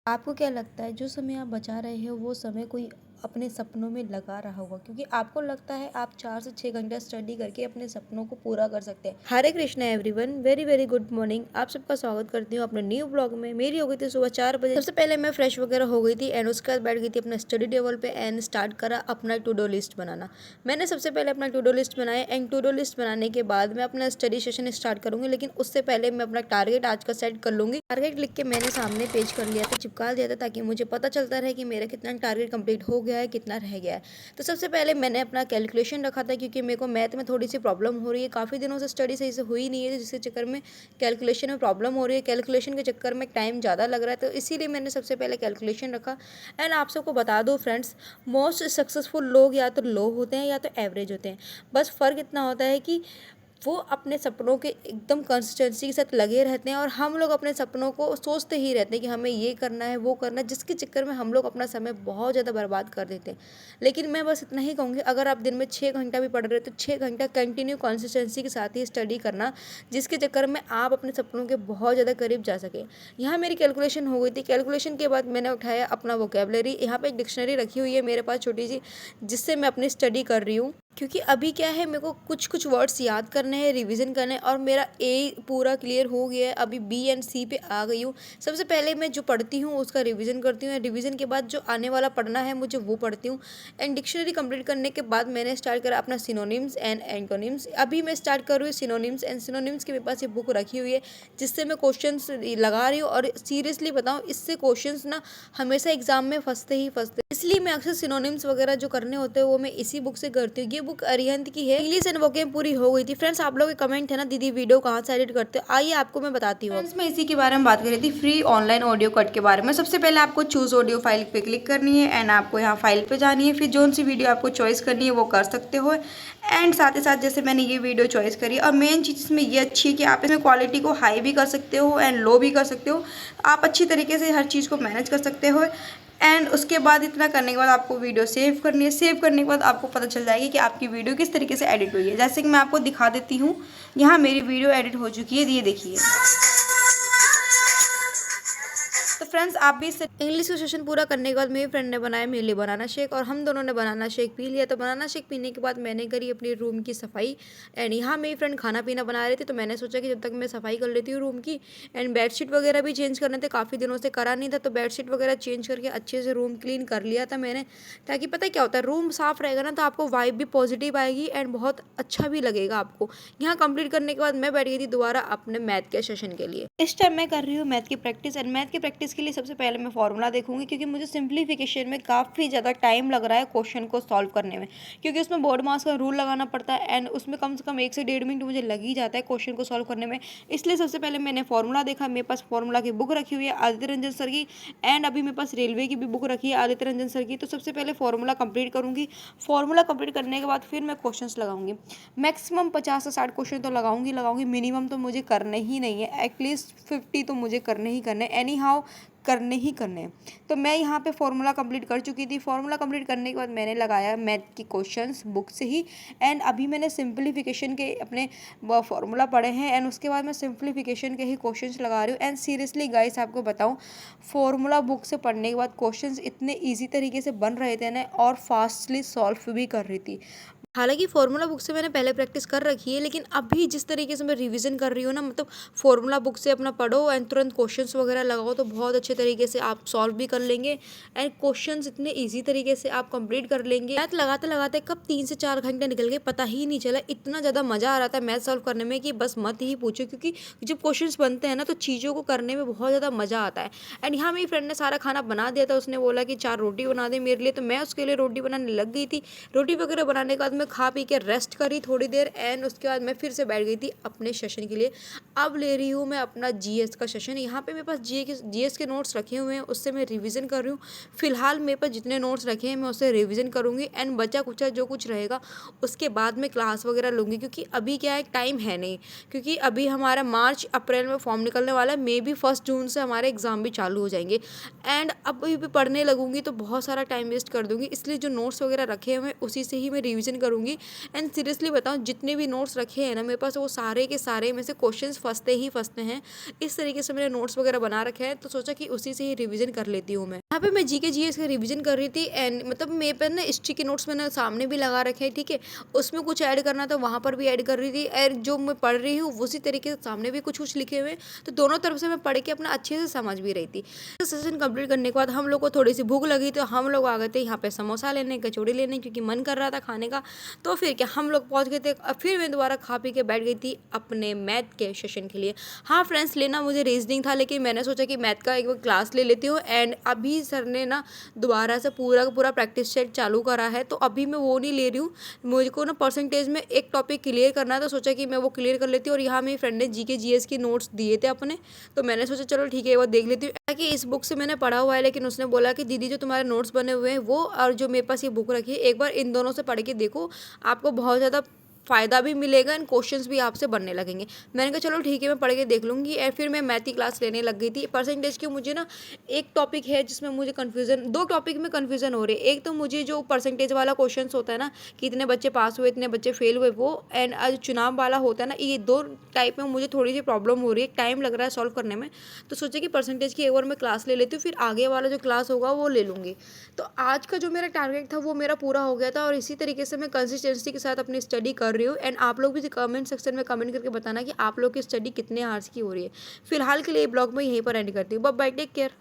आपको क्या लगता है जो समय आप बचा रहे हो वो समय कोई अपने सपनों में लगा रहा होगा? क्योंकि आपको लगता है आप 4 से 6 घंटा स्टडी करके अपने सपनों को पूरा कर सकते हैं। Hare Krishna everyone, very very good morning. आप सबका स्वागत करती हूँ अपने न्यू ब्लॉग में। मेरी हो गई थी सुबह 4 बजे। सबसे पहले मैं फ्रेश वगैरह हो गई थी एंड उसके बाद बैठ गई थी अपना स्टडी टेबल पे एंड स्टार्ट करा अपना टू डू लिस्ट बनाना। मैंने सबसे पहले अपना टू डू लिस्ट बनाया एंड टू डू लिस्ट बनाने के बाद मैं अपना स्टडी सेशन स्टार्ट करूंगी, लेकिन उससे पहले मैं अपना टारगेट आज का सेट कर लूंगी। टारगेट लिख के मैंने सामने पेज कर लिया था, चिपका दिया था, ताकि मुझे पता चलता रहे कि मेरा कितना टारगेट कंप्लीट हो गया है, कितना रह गया है। तो सबसे पहले मैंने अपना कैलकुलेशन रखा था, क्योंकि मेरे को मैथ में थोड़ी सी प्रॉब्लम हो रही है। काफ़ी दिनों से स्टडी सही से हुई नहीं है, जिसके चक्कर में कैलकुलेशन में प्रॉब्लम हो रही है। कैलकुलेशन के चक्कर में टाइम ज़्यादा लग रहा है, तो इसीलिए मैंने सबसे पहले कैलकुलेशन रखा। एंड आप सबको बता दो फ्रेंड्स, मोस्ट सक्सेसफुल लोग या तो लो होते हैं या तो एवरेज होते हैं। बस फ़र्क इतना होता है कि वो अपने सपनों के एकदम कंसिस्टेंसी के साथ लगे रहते हैं और हम लोग अपने सपनों को सोचते ही रहते हैं कि हमें ये करना है, वो करना है, जिसके चक्कर में हम लोग अपना समय बहुत ज़्यादा बर्बाद कर देते हैं। लेकिन मैं बस इतना ही कहूँगी, अगर आप दिन में 6 घंटा भी पढ़ रहे हो तो 6 घंटा कंटिन्यू कंसिस्टेंसी के साथ ही स्टडी करना, जिसके चक्कर में आप अपने सपनों के बहुत ज़्यादा करीब जा सकें। यहाँ मेरी कैलकुलेशन हो गई थी। कैलकुलेशन के बाद मैंने उठाया अपना वोकेबलरी। यहाँ पर एक डिक्शनरी रखी हुई है मेरे पास छोटी सी, जिससे मैं अपनी स्टडी कर रही हूँ। क्योंकि अभी क्या है, मेरे को कुछ कुछ वर्ड्स याद करने हैं, रिवीजन करने हैं, और मेरा ए पूरा क्लियर हो गया है। अभी बी एंड सी पे आ गई हूँ। सबसे पहले मैं जो पढ़ती हूँ उसका रिवीजन करती हूँ, रिवीजन के बाद जो आने वाला पढ़ना है मुझे वो पढ़ती हूँ। एंड डिक्शनरी कंप्लीट करने के बाद मैंने स्टार्ट करा अपना सिनोनिम्स एंड एंटोनिम्स। अभी मैं स्टार्ट कर रही हूँ सिनोनिम्स एंड सिनोनिम्स की। मेरे पास ये बुक रखी हुई है, जिससे मैं क्वेश्चंस लगा रही हूँ। और सीरियसली बताऊँ, इससे क्वेश्चंस ना हमेशा एग्जाम में फंसते ही फंसते, इसलिए मैं अक्सर सिनोनिम्स वगैरह जो करने होते हैं वो मैं इसी बुक से करती हूँ। ये बुक अरिहंत की है। इंग्लिश एंड वोकेब पूरी हो गई थी। फ्रेंड्स, आप लोग के कमेंट है ना, दीदी वीडियो कहाँ से एडिट करते हो, आइए आपको मैं बताती हूँ। फ्रेंड्स, मैं इसी के बारे में बात कर रही थी, फ्री ऑनलाइन ऑडियो कट के बारे में। सबसे पहले आपको चूज ऑडियो फाइल पे क्लिक करनी है एंड आपको यहाँ फाइल पे जानी है। फिर जो सी वीडियो आपको चॉइस करनी है वो कर सकते हो। एंड साथ ही साथ जैसे मैंने ये वीडियो चॉइस करी, और मेन चीज़ इसमें ये अच्छी है कि आप इसमें क्वालिटी को हाई भी कर सकते हो एंड लो भी कर सकते हो। आप अच्छी तरीके से हर चीज़ को मैनेज कर सकते हो। एंड उसके बाद इतना करने के बाद आपको वीडियो सेव करनी है। सेव करने के बाद आपको पता चल जाएगी कि आपकी वीडियो किस तरीके से एडिट हुई है। जैसे कि मैं आपको दिखा देती हूँ, यहाँ मेरी वीडियो एडिट हो चुकी है, ये देखिए। तो फ्रेंड्स, आप भी इस इंग्लिश का सेशन पूरा करने के बाद मेरी फ्रेंड ने बनाया मेरे लिए बनाना शेक, और हम दोनों ने बनाना शेक पी लिया। तो बनाना शेक पीने के बाद मैंने करी अपनी रूम की सफाई। एंड यहाँ मेरी फ्रेंड खाना पीना बना रही थी, तो मैंने सोचा कि जब तक मैं सफाई कर लेती हूँ रूम की। एंड बेडशीट वगैरह भी चेंज करने थे, काफ़ी दिनों से करा नहीं था, तो बेडशीट वगैरह चेंज करके अच्छे से रूम क्लीन कर लिया था मैंने। ताकि पता क्या होता है, रूम साफ़ रहेगा ना तो आपको वाइब भी पॉजिटिव आएगी एंड बहुत अच्छा भी लगेगा आपको। यहाँ कंप्लीट करने के बाद मैं बैठ गई थी दोबारा अपने मैथ के सेशन के लिए। इस टाइम मैं कर रही हूँ मैथ की प्रैक्टिस। एंड मैथ की प्रैक्टिस के लिए सबसे पहले मैं फॉर्मूला देखूंगी, क्योंकि मुझे सिंप्लीफिकेशन में काफ़ी ज़्यादा टाइम लग रहा है क्वेश्चन को सॉल्व करने में, क्योंकि उसमें बोर्ड मास का रूल लगाना पड़ता है एंड उसमें कम से कम 1 से 1.5 मिनट मुझे लग ही जाता है क्वेश्चन को सॉल्व करने में। इसलिए सबसे पहले मैंने फॉर्मूला देखा। मेरे पास फॉर्मूला की बुक रखी हुई है आदित्य रंजन सर की, एंड अभी मेरे पास रेलवे की भी बुक रखी है आदित्य रंजन सर की। तो सबसे पहले फॉर्मूला कंप्लीट करूँगी। फॉर्मूला कंप्लीट करने के बाद फिर मैं क्वेश्चन लगाऊंगी। मैक्सिमम 50 से 60 क्वेश्चन तो लगाऊंगी। मिनिमम तो मुझे करने ही नहीं है, एटलीस्ट 50 तो मुझे करने ही करने, एनी हाउ करने ही करने हैं। तो मैं यहाँ पे फॉर्मूला कंप्लीट कर चुकी थी। फॉर्मूला कंप्लीट करने के बाद मैंने लगाया मैथ की क्वेश्चंस बुक से ही। एंड अभी मैंने सिंप्लीफिकेशन के अपने फॉर्मूला पढ़े हैं एंड उसके बाद मैं सिंप्लीफिकेशन के ही क्वेश्चंस लगा रही हूँ। एंड सीरियसली गाइस, आपको बताऊँ, फॉर्मूला बुक से पढ़ने के बाद क्वेश्चंस इतने ईजी तरीके से बन रहे थे ना, और फास्टली सॉल्व भी कर रही थी। हालांकि फॉर्मूला बुक से मैंने पहले प्रैक्टिस कर रखी है, लेकिन अभी जिस तरीके से मैं रिवीजन कर रही हूँ ना, मतलब फॉर्मूला बुक से अपना पढ़ो एंड तुरंत क्वेश्चंस वगैरह लगाओ, तो बहुत अच्छे तरीके से आप सॉल्व भी कर लेंगे एंड क्वेश्चंस इतने इजी तरीके से आप कंप्लीट कर लेंगे। मैथ लगाते लगाते कब 3 से 4 घंटे निकल गए पता ही नहीं चला। इतना ज़्यादा मज़ा आ रहा था मैथ सॉल्व करने में कि बस मत ही पूछो, क्योंकि जब क्वेश्चंस बनते हैं ना तो चीज़ों को करने में बहुत ज़्यादा मज़ा आता है। एंड यहाँ मेरी फ्रेंड ने सारा खाना बना दिया था। उसने बोला कि 4 रोटी बना दे मेरे लिए, तो मैं उसके लिए रोटी बनाने लग गई थी। रोटी वगैरह बनाने के बाद मैं खा पी के रेस्ट करी थोड़ी देर, एंड उसके बाद मैं फिर से बैठ गई थी अपने सेशन के लिए। अब ले रही हूँ मैं अपना जीएस का सेशन। यहाँ पे मेरे पास जीएस के नोट्स रखे हुए हैं, उससे मैं रिवीजन कर रही हूँ। फिलहाल मेरे पास जितने नोट्स रखे हैं मैं उससे रिवीजन करूँगी एंड बचा कुचा जो कुछ रहेगा उसके बाद मैं क्लास वगैरह लूँगी, क्योंकि अभी क्या है, टाइम है नहीं। क्योंकि अभी हमारा मार्च अप्रैल में फॉर्म निकलने वाला है, मे बी 1 जून से हमारे एग्ज़ाम भी चालू हो जाएंगे। एंड अब भी पढ़ने लगूंगी तो बहुत सारा टाइम वेस्ट कर दूंगी, इसलिए जो नोट्स वगैरह रखे हुए हैं उसी से ही मैं रिवीजन करूँगी। एंड सीरियसली बताऊँ, जितने भी नोट्स रखे हैं ना मेरे पास, वो सारे के सारे में से क्वेश्चंस फँसते ही फँसते हैं। इस तरीके से मैंने नोट्स वगैरह बना रखे हैं, तो सोचा कि उसी से ही रिवीजन कर लेती हूँ मैं। यहाँ पे मैं जीके जीएस का रिवीजन कर रही थी, एंड मतलब मेरे पे ना हिस्ट्री के नोट्स मैंने सामने भी लगा रखे हैं, ठीक है। उसमें कुछ ऐड करना था, वहाँ पर भी ऐड कर रही थी, और जो मैं पढ़ रही हूँ उसी तरीके से सामने भी कुछ कुछ लिखे हुए हैं, तो दोनों तरफ से मैं पढ़ के अपना अच्छे से समझ भी रही थी। सेशन कंप्लीट करने के बाद हम लोग को थोड़ी सी भूख लगी, तो हम लोग आ गए थे यहाँ पे समोसा लेने, कचौड़ी लेने, क्योंकि मन कर रहा था खाने का। तो फिर क्या, हम लोग पहुँच गए थे। अब फिर मैं दोबारा खा पी के बैठ गई थी अपने मैथ के सेशन के लिए। हाँ फ्रेंड्स, लेना मुझे रीजनिंग था, लेकिन मैंने सोचा कि मैथ का एक बार क्लास ले लेती हूँ। एंड अभी सर ने ना दोबारा से पूरा का पूरा प्रैक्टिस सेट चालू करा है, तो अभी मैं वो नहीं ले रही हूँ। मुझको ना परसेंटेज में एक टॉपिक क्लियर करना है, तो सोचा कि मैं वो क्लियर कर लेती हूँ। और यहाँ मेरी फ्रेंड ने जीके जीएस के नोट्स दिए थे अपने, तो मैंने सोचा चलो ठीक है वो देख लेती हूँ। कि इस बुक से मैंने पढ़ा हुआ है, लेकिन उसने बोला कि दीदी जो तुम्हारे नोट्स बने हुए हैं वो, और जो मेरे पास ये बुक रखी है, एक बार इन दोनों से पढ़ के देखो, आपको बहुत ज़्यादा फ़ायदा भी मिलेगा एंड क्वेश्चंस भी आपसे बनने लगेंगे। मैंने कहा चलो ठीक है, मैं पढ़ के देख लूँगी। और फिर मैं मैथ की क्लास लेने लग गई थी। परसेंटेज की मुझे ना एक टॉपिक है जिसमें मुझे कन्फ्यूज़न, दो टॉपिक में कन्फ्यूज़न हो रही है। एक तो मुझे जो परसेंटेज वाला क्वेश्चंस होता है ना, कि इतने बच्चे पास हुए, इतने बच्चे फेल हुए, वो, एंड आज चुनाव वाला होता है ना, ये दो टाइप में मुझे थोड़ी सी प्रॉब्लम हो रही है, टाइम लग रहा है सॉल्व करने में। तो सोचे कि परसेंटेज की एक बार मैं क्लास ले लेती हूँ, फिर आगे वाला जो क्लास होगा वो ले लूँगी। तो आज का जो मेरा टारगेट था वो मेरा पूरा हो गया था, और इसी तरीके से मैं कंसिस्टेंसी के साथ अपनी स्टडी कर रही हूँ। एंड आप लोग भी कमेंट सेक्शन में कमेंट करके बताना कि आप लोग की स्टडी कितने आवर्स की हो रही है। फिलहाल के लिए ब्लॉग में यहीं पर एंड करती हूँ। Bye bye, take care.